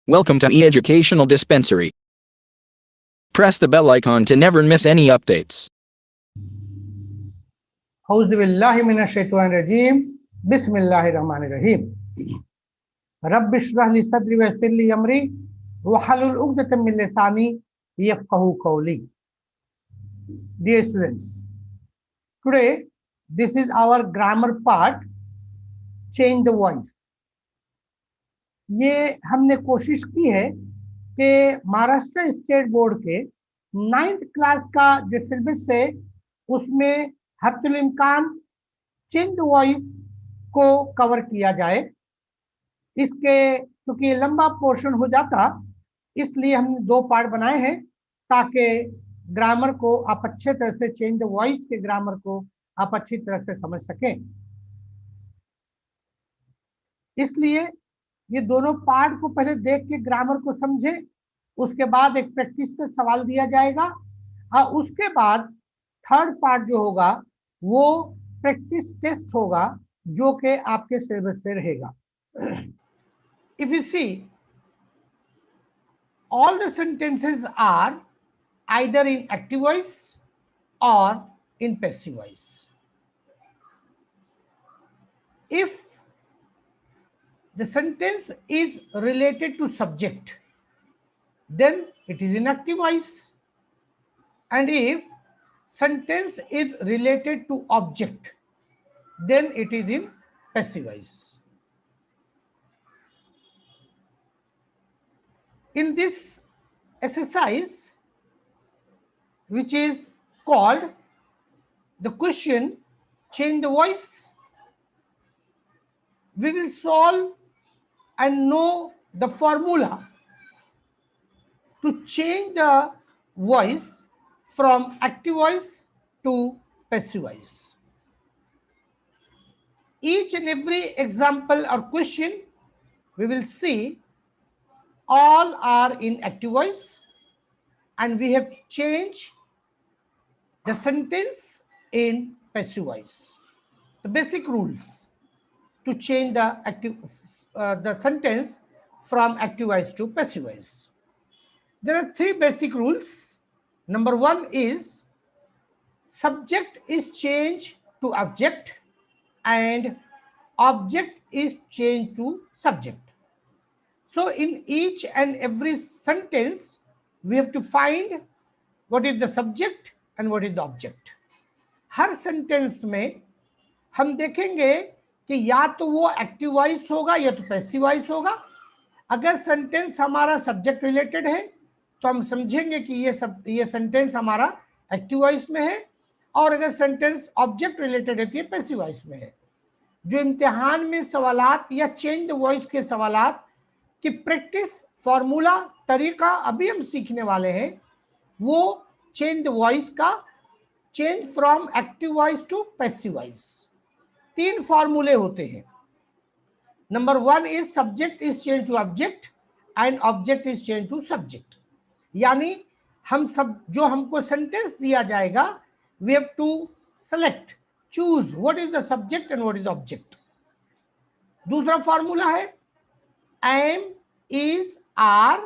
Welcome to e-Educational Dispensary. Press the bell icon to never miss any updates. औज़ुबिल्लाहिमिनश्शैतानिर्रजीम बिस्मिल्लाहिर्रहमानिर्रहीम रब्बिश्रह ली सदरी वयस्सिर ली अमरी वहलुल उक़दतम मिन लिसानी यफ़क़हू क़ौली. Dear students, today this is our grammar part, change the voice. ये हमने कोशिश की है कि महाराष्ट्र स्टेट बोर्ड के 9th क्लास का जो सिलेबस है उसमें हत्तुल इम्कान चेंज वॉइस को कवर किया जाए. इसके क्योंकि लंबा पोर्शन हो जाता इसलिए हमने 2 पार्ट बनाए हैं ताकि ग्रामर को आप अच्छे तरह से चेंज द वॉइस के ग्रामर को आप अच्छी तरह से समझ सकें. इसलिए ये दोनों पार्ट को पहले देख के ग्रामर को समझें, उसके बाद एक प्रैक्टिस का सवाल दिया जाएगा और उसके बाद थर्ड पार्ट जो होगा वो प्रैक्टिस टेस्ट होगा जो कि आपके सिलेबस से रहेगा. If you see all the sentences are either in active voice or in passive voice. If the sentence is related to subject, then it is in active voice, and if sentence is related to object, then it is in passive voice. In this exercise, which is called the question change the voice, we will solve and know the formula to change the voice from active voice to passive voice. Each and every example or question we will see all are in active voice, and we have to change the sentence in passive voice. The basic rules to change the sentence from active voice to passive voice. There are 3 basic rules. Number 1 is subject is changed to object and object is changed to subject. So in each and every sentence, we have to find what is the subject and what is the object. Her sentence में हम देखेंगे कि या तो वो active voice होगा या तो पैसिव वॉइस होगा. अगर सेंटेंस हमारा सब्जेक्ट रिलेटेड है तो हम समझेंगे कि ये सेंटेंस हमारा एक्टिव वॉइस में है, और अगर सेंटेंस ऑब्जेक्ट रिलेटेड है तो ये पैसिव वॉइस में है. जो इम्तिहान में सवालात या चेंज द वॉइस के सवालात कि प्रैक्टिस फॉर्मूला तरीका अभी हम सीखने वाले हैं, वो चेंज द वॉइस का change from active voice to passive voice 3 फॉर्मूले होते हैं. Number 1 is subject is change to object and object is change to subject. यानी हम सब जो हमको सेंटेंस दिया जाएगा we have to select choose what is the subject and what is the object. दूसरा फॉर्मूला है am, is, are,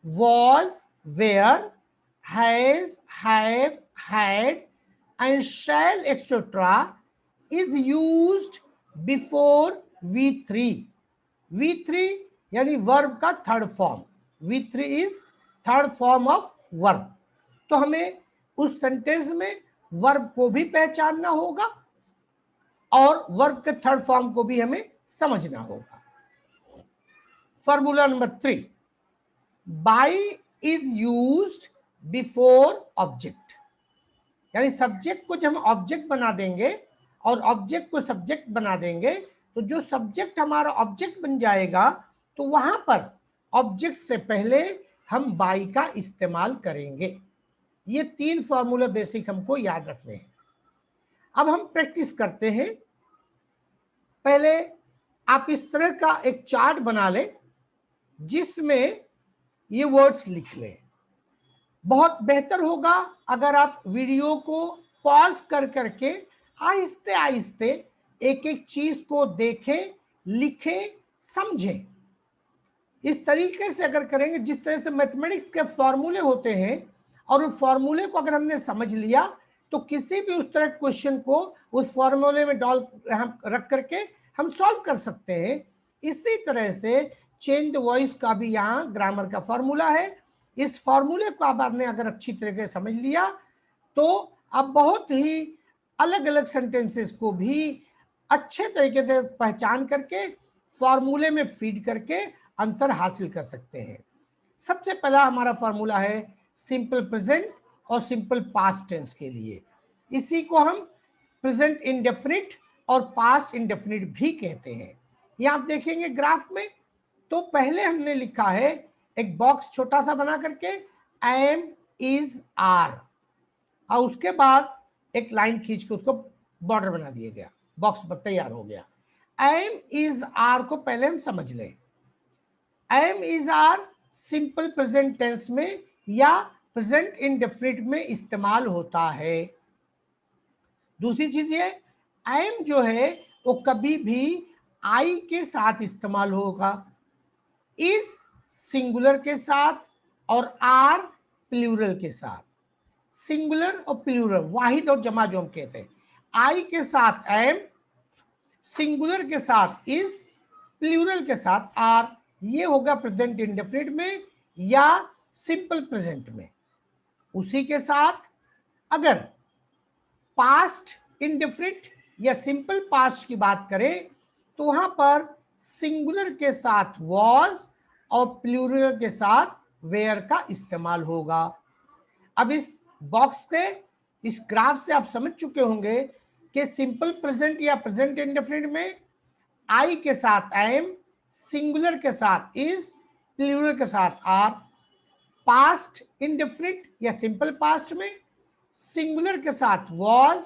was, were, has, have, had, and shall, etc. is used before V3. V3 यानी verb का third form. V3 is third form of verb. तो हमें उस sentence में verb को भी पहचानना होगा और वर्ब के थर्ड फॉर्म को भी हमें समझना होगा. Formula number 3, by is used before object. यानी सब्जेक्ट को जब हम ऑब्जेक्ट बना देंगे और ऑब्जेक्ट को सब्जेक्ट बना देंगे तो जो सब्जेक्ट हमारा ऑब्जेक्ट बन जाएगा तो वहां पर ऑब्जेक्ट से पहले हम बाई का इस्तेमाल करेंगे. ये 3 फॉर्मूला बेसिक हमको याद रखने हैं. अब हम प्रैक्टिस करते हैं. पहले आप इस तरह का एक चार्ट बना लें जिसमें ये वर्ड्स लिख लें. बहुत बेहतर होगा अगर आप वीडियो को पॉज कर करके आहिस्ते आहिस्ते एक एक चीज को देखें, लिखें, समझें. इस तरीके से अगर करेंगे, जिस तरह से मैथमेटिक्स के फॉर्मूले होते हैं, और उस फॉर्मूले को अगर हमने समझ लिया तो किसी भी उस तरह क्वेश्चन को उस फॉर्मूले में डाल हम रख करके हम सॉल्व कर सकते हैं। इसी तरह से चेंज द वॉइस का भी यहाँ ग्रामर का फॉर्मूला है। इस फॉर्मूले को आपने अगर अच्छी तरीके से समझ लिया तो आप बहुत ही अलग अलग सेंटेंसेस को भी अच्छे तरीके से पहचान करके फॉर्मूले में फीड करके आंसर हासिल कर सकते हैं। सबसे पहला हमारा फॉर्मूला है सिंपल प्रेजेंट और सिंपल पास्ट टेंस के लिए। इसी को हम प्रेजेंट इंडेफिनिट और पास्ट इंडेफिनिट भी कहते हैं। यहां आप देखेंगे ग्राफ में, तो पहले हमने लिखा है एक बॉक्स छोटा सा बना करके एम इज आर, और उसके बाद एक लाइन खींच के उसको बॉर्डर बना दिया गया, बॉक्स तैयार हो गया। एम इज आर को पहले हम समझ लें। Am is are simple present tense में या प्रेजेंट इंडेफिनिट में इस्तेमाल होता है। दूसरी चीज ये, एम जो है वो कभी भी आई के साथ इस्तेमाल होगा, इज सिंगुलर के साथ और आर प्लूरल के साथ। सिंगुलर और प्लूरल, वाहिद और जमा जो हम कहते हैं, आई के साथ एम, सिंगुलर के साथ इज, प्लूरल के साथ आर। ये होगा प्रेजेंट इंडेफिनिट में या सिंपल प्रेजेंट में। उसी के साथ अगर पास्ट इंडेफिनिट या सिंपल पास्ट की बात करें तो वहां पर सिंगुलर के साथ वॉज और प्लूरल के साथ वेयर का इस्तेमाल होगा। अब इस बॉक्स के इस ग्राफ से आप समझ चुके होंगे कि सिंपल प्रेजेंट या प्रेजेंट इंडेफिनिट में आई के साथ एम, सिंगुलर के साथ इज, प्लूरल के साथ आर। पास्ट इंडेफिनिट या सिंपल पास्ट में सिंगुलर के साथ वॉज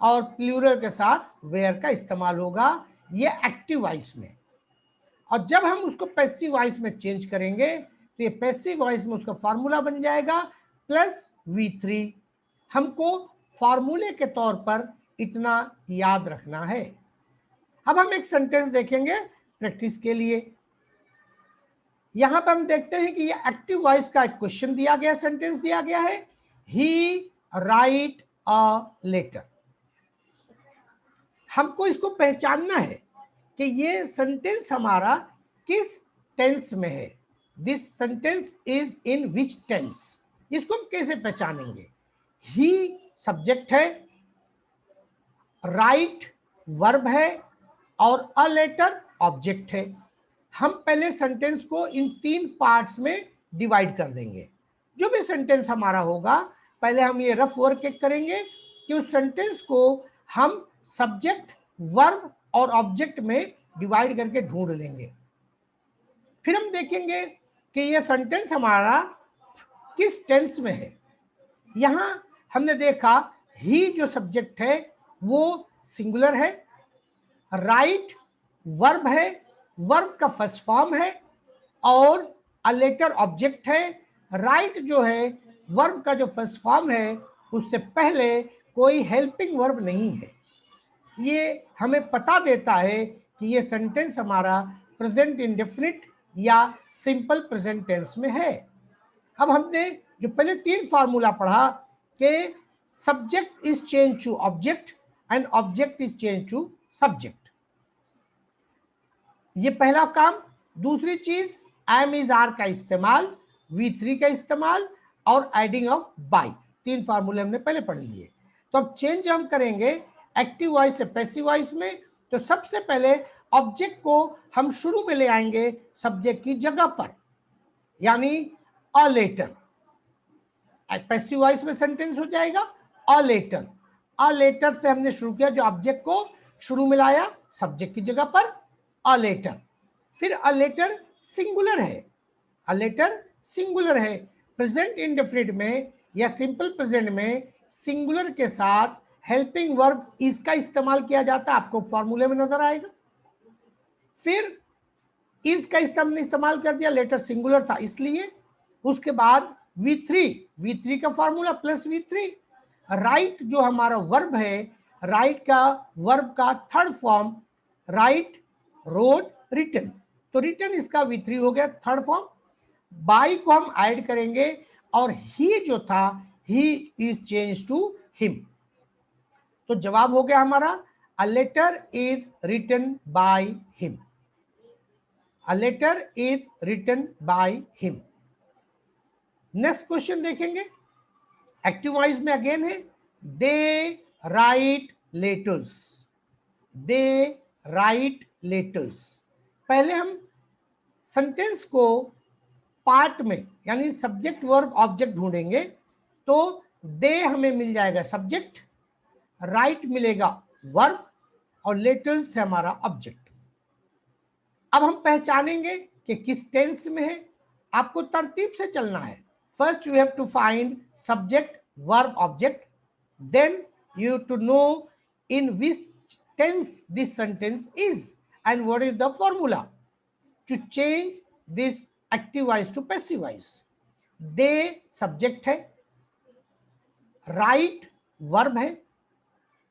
और प्लूरल के साथ वेयर का इस्तेमाल होगा, ये एक्टिव वॉइस में। और जब हम उसको पैसिव वॉइस में चेंज करेंगे तो ये पैसिव वॉइस में उसका फॉर्मूला बन जाएगा प्लस V3। हमको फॉर्मूले के तौर पर इतना याद रखना है। अब हम एक सेंटेंस देखेंगे प्रैक्टिस के लिए। यहां पर हम देखते हैं कि ये एक्टिव वॉइस का एक क्वेश्चन दिया गया, सेंटेंस दिया गया है, ही राइट अ लेटर। हमको इसको पहचानना है कि ये सेंटेंस हमारा किस टेंस में है। This sentence is in which tense, इसको हम कैसे पहचानेंगे। ही सब्जेक्ट है, राइट वर्ब है और अ लेटर ऑब्जेक्ट है। हम पहले सेंटेंस को इन 3 पार्ट्स में डिवाइड कर देंगे। जो भी सेंटेंस हमारा होगा पहले हम ये रफ वर्क करेंगे कि उस सेंटेंस को हम सब्जेक्ट, वर्ब और ऑब्जेक्ट में डिवाइड करके ढूंढ लेंगे। फिर हम देखेंगे कि ये सेंटेंस हमारा किस टेंस में है। यहां हमने देखा ही जो सब्जेक्ट है वो सिंगुलर है, राइट वर्ब है, वर्ब का फर्स्ट फॉर्म है, और अ लेटर ऑब्जेक्ट है। राइट जो है वर्ब का जो फर्स्ट फॉर्म है उससे पहले कोई हेल्पिंग वर्ब नहीं है। ये हमें पता देता है कि ये सेंटेंस हमारा प्रेजेंट इंडेफिनिट या सिंपल प्रेजेंट टेंस में है। अब हमने जो पहले 3 फार्मूला पढ़ा कि subject is change to object and object is change to subject, ये पहला काम। दूसरी चीज एम इज आर का इस्तेमाल, V3 का इस्तेमाल और एडिंग ऑफ बाय, 3 फार्मूले हमने पहले पढ़ लिए। तो अब चेंज हम करेंगे एक्टिव वॉइस से पैसिव वॉइस में। तो सबसे पहले ऑब्जेक्ट को हम शुरू में ले आएंगे सब्जेक्ट की जगह पर, यानी अ लेटर। पैसिव वॉइस में सेंटेंस हो जाएगा अ लेटर। अ लेटर से हमने शुरू किया, जो ऑब्जेक्ट को शुरू में लाया सब्जेक्ट की जगह पर, अ लेटर। फिर अ लेटर सिंगुलर है, अ लेटर सिंगुलर है। प्रेजेंट इंडेफिनिट में या सिंपल प्रेजेंट में सिंगुलर के साथ हेल्पिंग वर्ब इज का इस्तेमाल किया जाता है, आपको फॉर्मूले में नजर आएगा। फिर इज का इस्तेमाल कर दिया, लेटर सिंगुलर था इसलिए। उसके बाद V3 का फॉर्मूला प्लस V3। राइट जो हमारा वर्ब है, राइट का वर्ब का third form, write, wrote, written. तो रिटन इसका V3 हो गया थर्ड फॉर्म। बाई को हम ऐड करेंगे और ही जो था he is change to him. तो जवाब हो गया हमारा a letter is written by him. A letter is written by him. Next question देखेंगे, एक्टिव वॉइस में अगेन है, they write letters. They write letters. पहले हम सेंटेंस को पार्ट में यानी सब्जेक्ट वर्ब ऑब्जेक्ट ढूंढेंगे। तो दे हमें मिल जाएगा सब्जेक्ट, राइट मिलेगा वर्ब और लेटर्स है हमारा ऑब्जेक्ट। अब हम पहचानेंगे कि किस टेंस में है। आपको तरतीब से चलना है। First you have to find subject verb object, then you to know in which tense this sentence is and what is the formula to change this active voice to passive voice. they subject है, write verb है,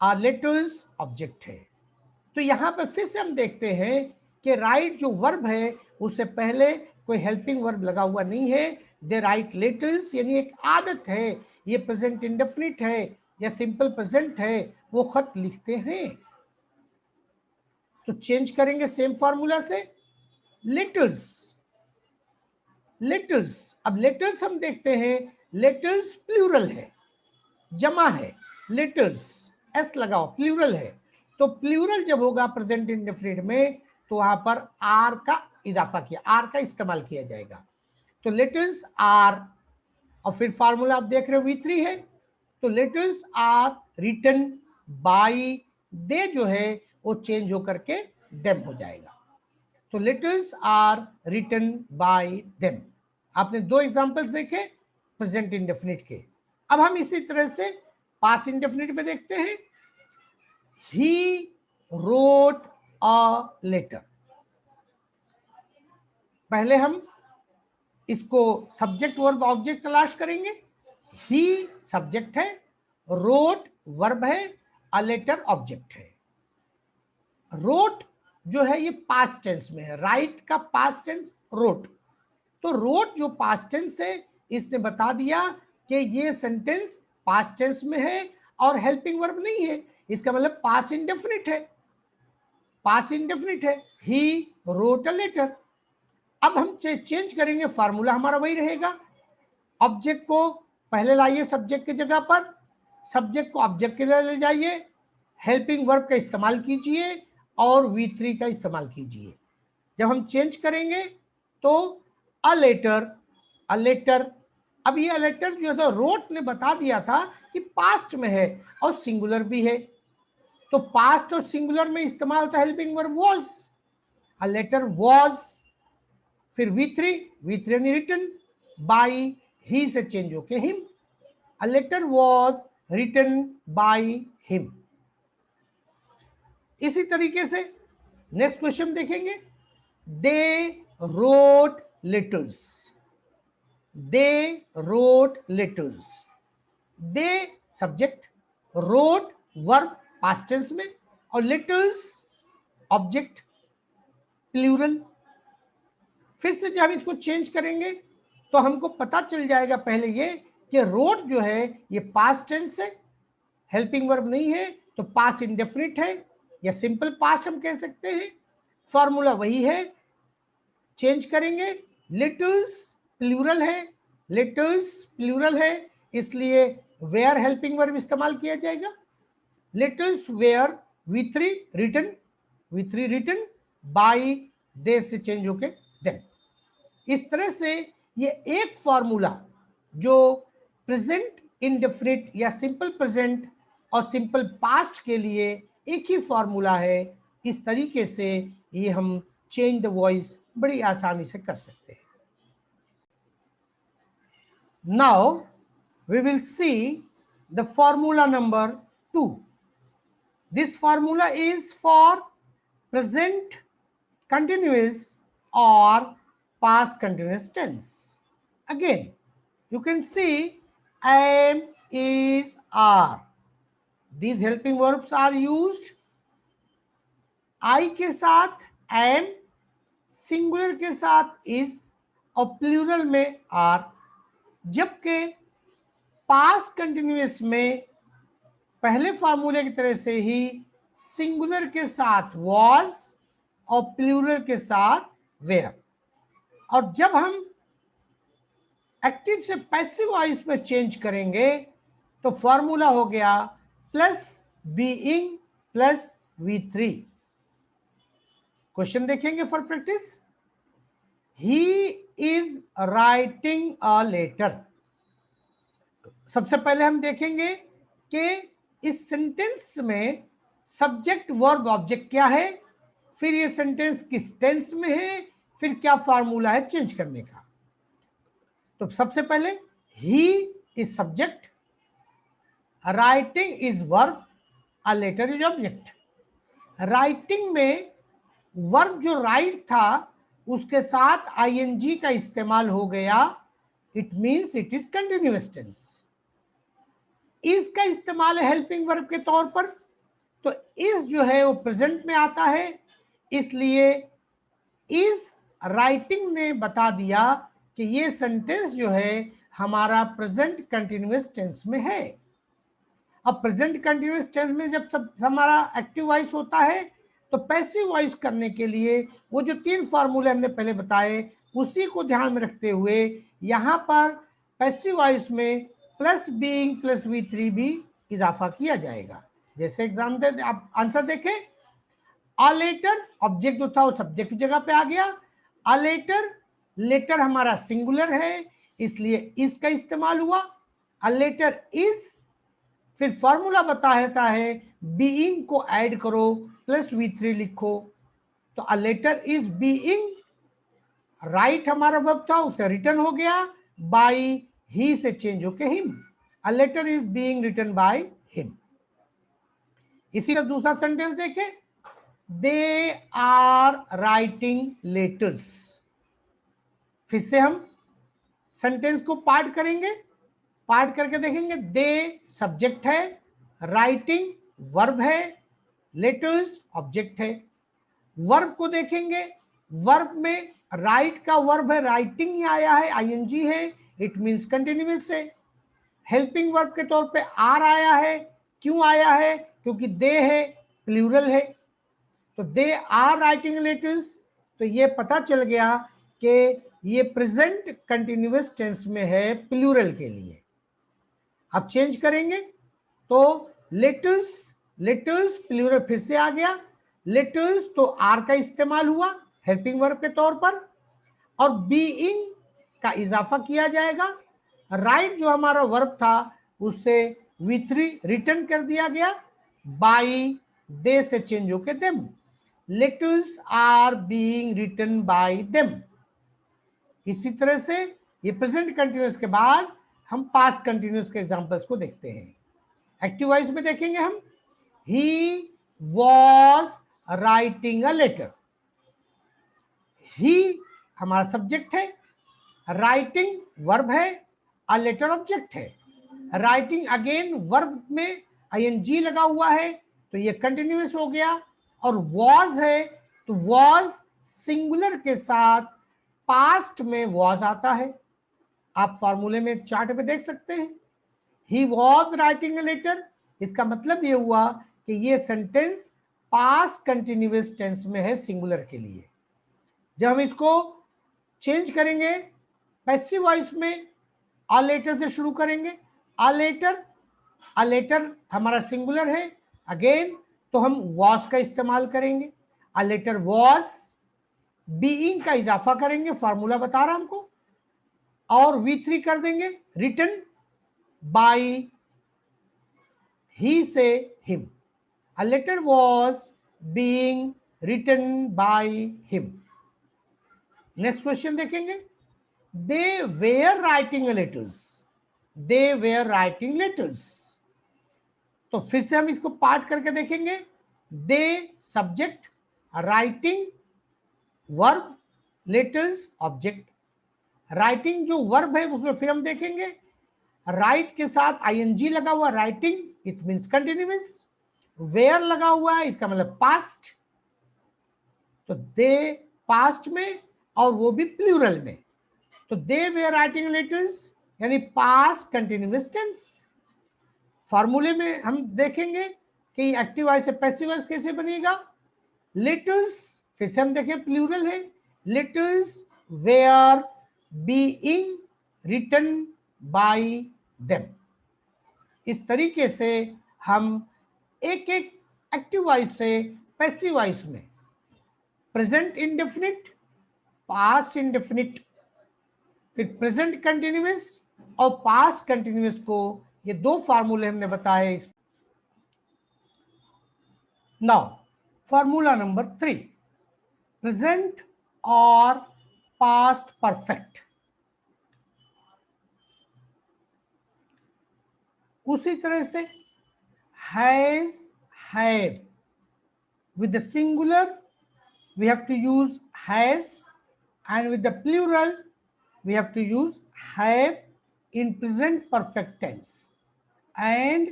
और letters object है। तो यहां पे फिर से हम देखते हैं कि राइट जो वर्ब है उससे पहले कोई हेल्पिंग वर्ब लगा हुआ नहीं है। दे राइट लेटर्स यानी एक आदत है, ये प्रेजेंट इंडेफिनिट है या सिंपल प्रेजेंट है, वो खत लिखते हैं। तो चेंज करेंगे सेम फार्मूला से, लेटर्स। लेटर्स, अब लेटर्स हम देखते हैं, लेटर्स प्लूरल है, जमा है, लेटर्स एस लगाओ, प्लूरल है। तो प्लूरल जब होगा प्रेजेंट इंडेफिनिट में तो वहां पर आर का इजाफा किया, आर का इस्तेमाल किया जाएगा। तो लेटर्स आर, और फिर फार्मूला आप देख रहे हो V3 है। तो लेटर्स आर रिटन बाय, दे जो है वो चेंज होकर के देम हो जाएगा। तो letters are written by them. आपने दो एग्जांपल्स देखे प्रेजेंट इंडेफिनिट के। अब हम इसी तरह से पास्ट इंडेफिनिट में देखते हैं, ही रोट अ लेटर। पहले हम इसको सब्जेक्ट वर्ब ऑब्जेक्ट तलाश करेंगे। ही सब्जेक्ट है, रोट वर्ब है, अ लेटर ऑब्जेक्ट है। रोट जो है ये पास्ट टेंस में है, राइट का पास्ट टेंस रोट। तो रोट जो पास्ट टेंस है इसने बता दिया कि ये सेंटेंस पास्ट टेंस में है और हेल्पिंग वर्ब नहीं है, इसका मतलब पास्ट इंडेफिनिट है। पास्ट इंडेफिनिट है, ही रोट अ लेटर। अब हम चेंज करेंगे, फार्मूला हमारा वही रहेगा। ऑब्जेक्ट को पहले लाइए सब्जेक्ट की जगह पर, सब्जेक्ट को ऑब्जेक्ट के लिए ले जाइए, हेल्पिंग वर्ब का इस्तेमाल कीजिए और V3 का इस्तेमाल कीजिए। जब हम चेंज करेंगे तो अ लेटर, अ लेटर। अब ये लेटर जो था रोट ने बता दिया था कि पास्ट में है और सिंगुलर भी है। तो पास्ट और सिंगुलर में इस्तेमाल होता है helping verb was. A letter was, फिर V3, V3 यानी रिटन बाय, ही से चेंज होके him. A letter was written by him. इसी तरीके से नेक्स्ट क्वेश्चन देखेंगे, they wrote letters. They wrote letters. They subject, wrote verb past tense में, और लेटर्स ऑब्जेक्ट प्लूरल। फिर से जब इसको चेंज करेंगे तो हमको पता चल जाएगा पहले ये कि रोट जो है ये पास्ट टेंस है, हेल्पिंग वर्ब नहीं है, तो पास्ट इंडेफिनिट है या सिंपल पास्ट हम कह सकते हैं। फॉर्मूला वही है, चेंज करेंगे, लेटर्स प्लूरल है, लेटर्स प्लूरल है इसलिए वेयर हेल्पिंग वर्ब इस्तेमाल किया जाएगा। Letters were V3 written, V3 written by, they से चेंज होके देन। इस तरह से ये एक फॉर्मूला जो प्रेजेंट इंडेफिनिट या सिंपल प्रेजेंट और सिंपल पास्ट के लिए एक ही फॉर्मूला है। इस तरीके से ये हम चेंज द वॉइस बड़ी आसानी से कर सकते हैं। Now we will see the formula number 2। This formula is for present continuous or past continuous tense. Again, you can see am, is, are. These helping verbs are used I के साथ am, singular के साथ is और plural में are, जबकि past continuous में पहले फार्मूले की तरह से ही सिंगुलर के साथ was और प्लूरल के साथ were। और जब हम एक्टिव से पैसिव वॉइस में चेंज करेंगे तो फॉर्मूला हो गया plus being plus V3। Question देखेंगे for practice. He is writing a letter. सबसे पहले हम देखेंगे कि इस सेंटेंस में सब्जेक्ट वर्ब ऑब्जेक्ट क्या है, फिर ये सेंटेंस किस टेंस में है, फिर क्या फॉर्मूला है चेंज करने का। तो सबसे पहले he is subject, writing is verb, a letter is object. Writing में वर्ब जो राइट था उसके साथ आईएनजी का इस्तेमाल हो गया, it means it is continuous tense. Is का इस्तेमाल है हेल्पिंग वर्ब के तौर पर, तो इज जो है वो प्रेजेंट में आता है, इसलिए इज राइटिंग ने बता दिया कि ये सेंटेंस जो है हमारा प्रेजेंट कंटिन्यूअस टेंस में है। अब प्रेजेंट कंटिन्यूअस टेंस में जब सब हमारा एक्टिव वॉइस होता है तो पैसिव वॉइस करने के लिए वो जो 3 फॉर्मूले हमने पहले बताए उसी को ध्यान में रखते हुए यहाँ पर पैसिव वॉइस में प्लस बीइंग प्लस V3 भी इजाफा किया जाएगा। जैसे एग्जाम दे आप आंसर देखें, अ लेटर ऑब्जेक्ट जो था वो सब्जेक्ट की जगह पे आ गया। अ लेटर, लेटर हमारा सिंगुलर है इसलिए इज का इस्तेमाल हुआ। अ लेटर इज, फिर फॉर्मूला बताता है बीइंग को ऐड करो प्लस V3 लिखो, तो a letter is being, write हमारा वर्ब था उसे रिटर्न हो गया, बाई ही से चेंज होके him. A letter is being written by him. इसी का दूसरा सेंटेंस देखें, दे आर राइटिंग लेटर्स। फिर से हम सेंटेंस को पार्ट करेंगे, पार्ट करके देखेंगे। दे सब्जेक्ट है, राइटिंग वर्ब है, लेटर्स ऑब्जेक्ट है। वर्ब को देखेंगे, वर्ब में राइट का वर्ब है, राइटिंग ही आया है, आईएनजी है, इट मींस कंटिन्यूअस है। हेल्पिंग वर्ब के तौर पे आर आया है, क्यों आया है, क्योंकि दे है, प्लूरल है, तो दे आर राइटिंग लेटर्स। तो ये पता चल गया कि ये प्रेजेंट कंटिन्यूअस टेंस में है प्लूरल के लिए। अब चेंज करेंगे तो लेटर्स, लेटर्स प्लूरल फिर से आ गया, लेटर्स तो आर का इस्तेमाल हुआ हेल्पिंग वर्ब के तौर पर, और बीइंग का इजाफा किया जाएगा। राइट जो हमारा वर्ब था उससे V3 रिटर्न कर दिया गया, बाई दे से चेंज होके them. Letters are being written by them. इसी तरह से ये प्रेजेंट कंटिन्यूअस के बाद हम पास्ट कंटिन्यूअस के एग्जांपल्स को देखते हैं। एक्टिव वॉइस में देखेंगे हम, he was writing a letter. He हमारा सब्जेक्ट है, राइटिंग वर्ब है, अ लेटर ऑब्जेक्ट है। राइटिंग अगेन वर्ब में आईएनजी लगा हुआ है तो ये कंटिन्यूअस हो गया, और वॉज है तो वॉज सिंगुलर के साथ पास्ट में वॉज आता है। आप फॉर्मूले में चार्ट में देख सकते हैं, he was writing a letter, इसका मतलब ये हुआ कि ये सेंटेंस पास्ट कंटिन्यूअस टेंस में है सिंगुलर के लिए। जब हम इसको चेंज करेंगे पैसिव वॉइस में अ लेटर से शुरू करेंगे। अ लेटर, अ लेटर हमारा सिंगुलर है अगेन, तो हम वॉज का इस्तेमाल करेंगे। अ लेटर वॉज, बीइंग का इजाफा करेंगे, फॉर्मूला बता रहा हमको, और V3 कर देंगे रिटन बाय ही से him. A letter was being written by him. Next question देखेंगे, they were writing letters. They were writing letters, तो फिर से हम इसको पार्ट करके देखेंगे। They subject, writing verb, letters object. Writing जो वर्ब है उसमें फिर हम देखेंगे राइट के साथ आईएनजी लगा हुआ, writing it means continuous. Were लगा हुआ है इसका मतलब पास्ट, तो दे पास्ट में और वो भी प्लूरल में। तो दे वे राइटिंग लेटर्स यानी पास्ट कंटिन्यूअस टेंस। फॉर्मूले में हम देखेंगे कि एक्टिव वॉइस से पैसिव वॉइस कैसे बनेगा। लेटर्स फिर से हम देखें प्लूरल है, letters were being written by them. इस तरीके से हम एक एक एक्टिव वॉइस से पैसिव वॉइस में प्रेजेंट इंडेफिनिट, पास्ट इंडेफिनिट, फिर प्रेजेंट कंटिन्यूअस और पास्ट कंटिन्यूअस को, ये दो फार्मूले हमने बताए। नाउ फार्मूला नंबर 3, प्रेजेंट और पास्ट परफेक्ट। उसी तरह से has, have, with the singular we have to use has, and with the plural we have to use have in present perfect tense. And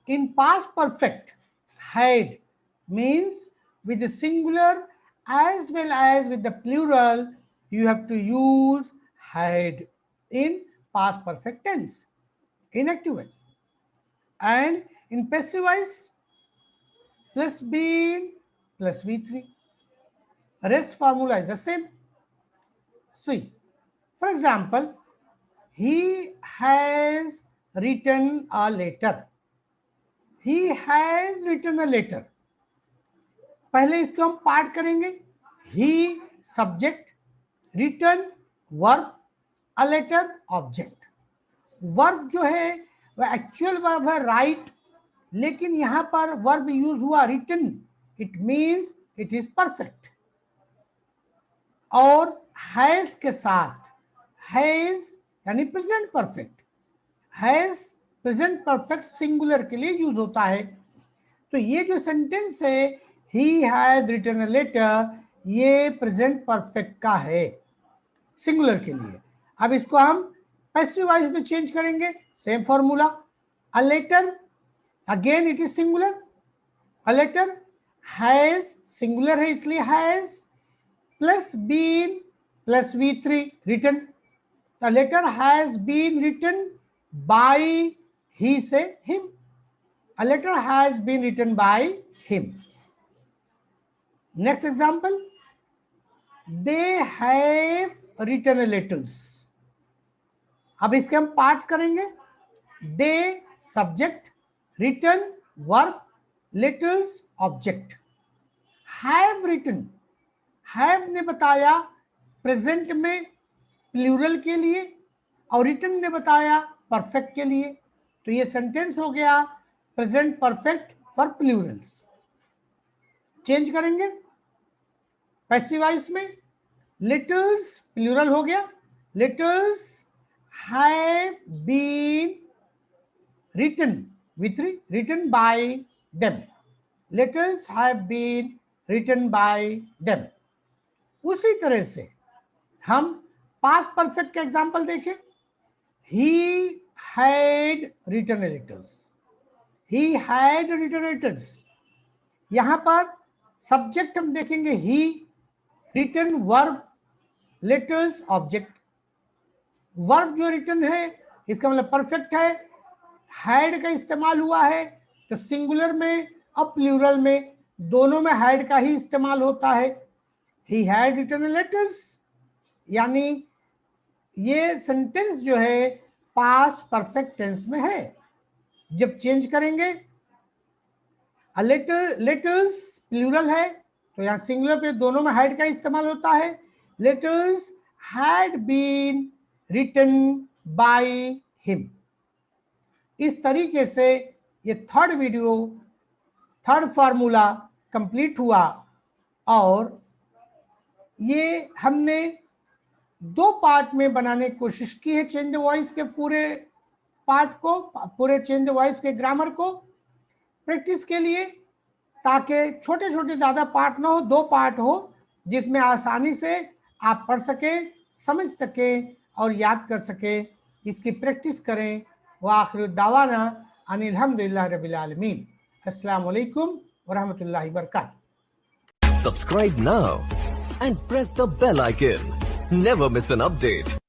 in past perfect, had means with the singular as well as with the plural you have to use had in past perfect tense in active voice. And in passive voice, plus been plus V3. Rest formula is the same. See, for example, he has written a letter. He has written a letter. पहले इसको हम part करेंगे। he subject, written verb, a letter object. Verb जो है वह actual verb है right, लेकिन यहां पर वर्ब यूज हुआ written, it means it is perfect. और हैज के साथ हैज यानी present perfect, has present perfect singular के लिए यूज होता है। तो ये जो सेंटेंस है he has written a letter, ये प्रेजेंट परफेक्ट का है सिंगुलर के लिए। अब इसको हम पैसिव वॉइस में चेंज करेंगे, same formula. A letter again it is singular, a letter has singular है इसलिए has plus been plus V3 written. The letter has been written by he से him, a letter has been written by him. Next example, they have written letters. अब इसके हम parts करेंगे। they subject, written verb, letters object. have written, have ने बताया present में plural के लिए और रिटन ने बताया परफेक्ट के लिए। तो ये सेंटेंस हो गया present perfect for plurals. Change करेंगे पैसिव वॉइस में, लेटर्स प्लूरल हो गया, letters have been written with written by them, letters have been written by them. उसी तरह से हम पास्ट परफेक्ट का एग्जांपल देखें। He had written letters, he had written letters। यहां पर सब्जेक्ट हम देखेंगे he, written verb, letters object. Verb जो रिटन है इसका मतलब परफेक्ट है, हैड का इस्तेमाल हुआ है तो सिंगुलर में और प्लूरल में दोनों में हैड का ही इस्तेमाल होता है। he had written letters यानी ये सेंटेंस जो है पास्ट परफेक्ट टेंस में है। जब चेंज करेंगे लेटर्स प्लूरल है तो यहां सिंगुलर पे दोनों में हैड का इस्तेमाल होता है। Letters had been written by him. इस तरीके से ये थर्ड फार्मूला कंप्लीट हुआ और ये हमने 2 पार्ट में बनाने की कोशिश की है चेंज द वॉइस के पूरे पार्ट को, पूरे चेंज द वॉइस के ग्रामर को प्रैक्टिस के लिए, ताकि छोटे छोटे ज़्यादा पार्ट ना हो, 2 पार्ट हो जिसमें आसानी से आप पढ़ सकें, समझ सकें और याद कर सकें। इसकी प्रैक्टिस करें। व आखिर दावाना अनिल हम्दुलिल्लाह रब्बिल आलमीन। अस्सलामु अलैकुम व रहमतुल्लाहि व बरकातहू। Subscribe now and press the bell icon. Never miss an update.